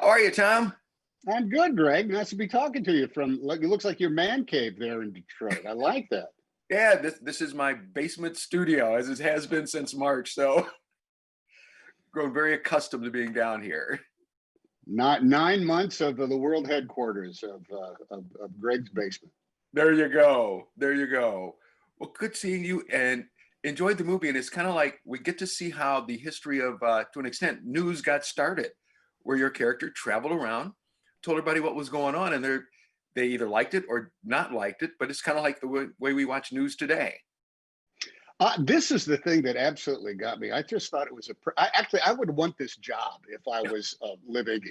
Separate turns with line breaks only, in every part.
How are you, Tom?
I'm good, Greg. Nice to be talking to you from, like, it looks like your man cave there in Detroit. I like that.
Yeah, this is my basement studio, as it has been since March. So, grown very accustomed to being down here.
Not 9 months of the world headquarters of Greg's basement.
There you go. There you go. Well, good seeing you, and enjoyed the movie. And it's kind of like we get to see how the history of, to an extent, news got started, where your character traveled around, told everybody what was going on, and they either liked it or not liked it. But it's kind of like the way we watch news today.
This is the thing that absolutely got me. I just thought it was actually, I would want this job if I was living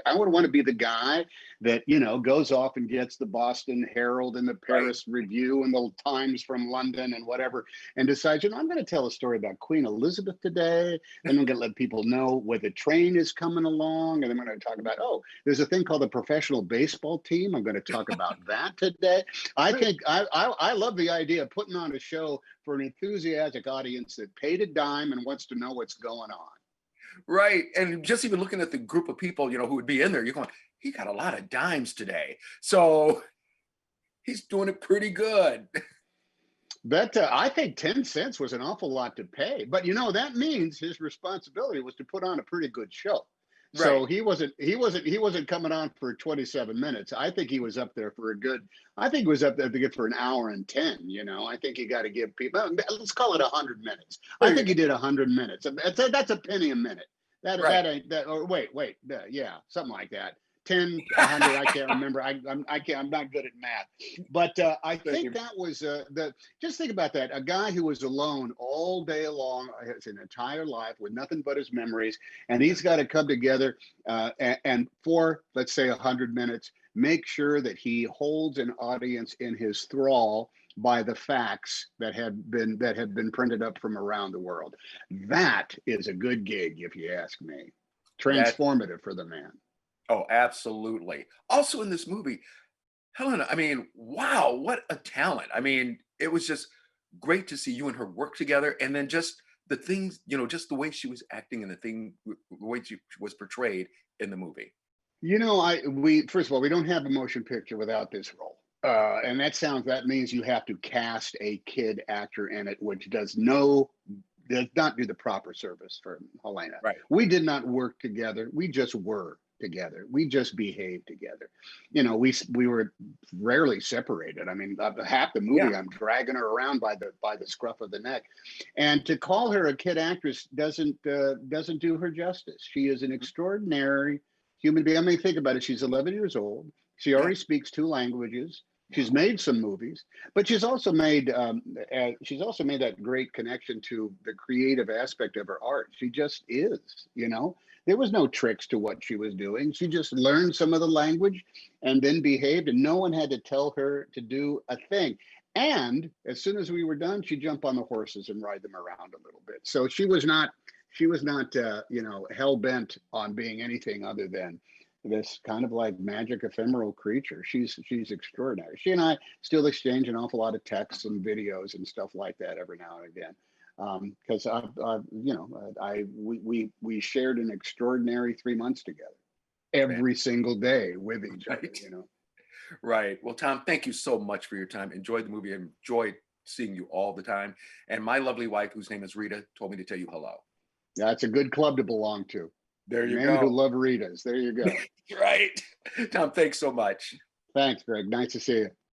I would want to be the guy that, goes off and gets the Boston Herald and the
Right.
Paris Review and the Times from London and whatever, and decides, I'm going to tell a story about Queen Elizabeth today. Then I'm going to let people know where the train is coming along. And then we're going to talk about, oh, there's a thing called the professional baseball team. I'm going to talk about that today. I
Right.
think I love the idea of putting on a show for an enthusiastic audience that paid a dime and wants to know what's going on.
Right. And just even looking at the group of people, who would be in there, you're going, he got a lot of dimes today. So he's doing it pretty good.
That I think 10 cents was an awful lot to pay, but that means his responsibility was to put on a pretty good show.
Right.
So he wasn't coming on for 27 minutes. I think he was up there for a good. I think he was up there to get for an hour and 10. I think you got to give people. Let's call it 100 minutes. I
There you
think
go.
he did 100 minutes. That's a penny a minute.
Right.
That ain't that. Or wait, yeah, something like that. 10, 100. I can't remember. I can't. I'm not good at math. But I
Thank
think
you.
that was the. Just think about that. A guy who was alone all day long, his entire life, with nothing but his memories, and he's got to come together and for, let's say, 100 minutes, make sure that he holds an audience in his thrall by the facts that have been printed up from around the world. That is a good gig, if you ask me.
That,
Transformative for the man.
oh, absolutely. Also in this movie, Helena, I mean, wow, what a talent. I mean, it was just great to see you and her work together. And then just the things, just the way she was acting and the way she was portrayed in the movie.
We first of all, we don't have a motion picture without this role. And that means you have to cast a kid actor in it, which does not do the proper service for Helena.
Right.
We did not work together. We just were together. We just behaved together. We were rarely separated. I mean, half the
Yeah.
movie I'm dragging her around by the scruff of the neck, and to call her a kid actress doesn't do her justice. She is an extraordinary human being. I mean, think about it. She's 11 years old. She
Yeah.
already speaks two languages. She's
Wow.
made some movies, but she's also made that great connection to the creative aspect of her art. She just is. There was no tricks to what she was doing. She just learned some of the language and then behaved, and no one had to tell her to do a thing. And as soon as we were done, she'd jump on the horses and ride them around a little bit. So she was not hell bent on being anything other than this kind of like magic ephemeral creature. She's extraordinary. She and I still exchange an awful lot of texts and videos and stuff like that every now and again. Because we shared an extraordinary 3 months together,
Man.
every single day with each other.
Right. Right. Well, Tom, thank you so much for your time. Enjoyed the movie. Enjoyed seeing you all the time. And my lovely wife, whose name is Rita, told me to tell you hello.
That's a good club to belong to.
There you
Men who
go.
love Ritas. There you go.
Right. Tom, thanks so much.
Thanks, Greg. Nice to see you.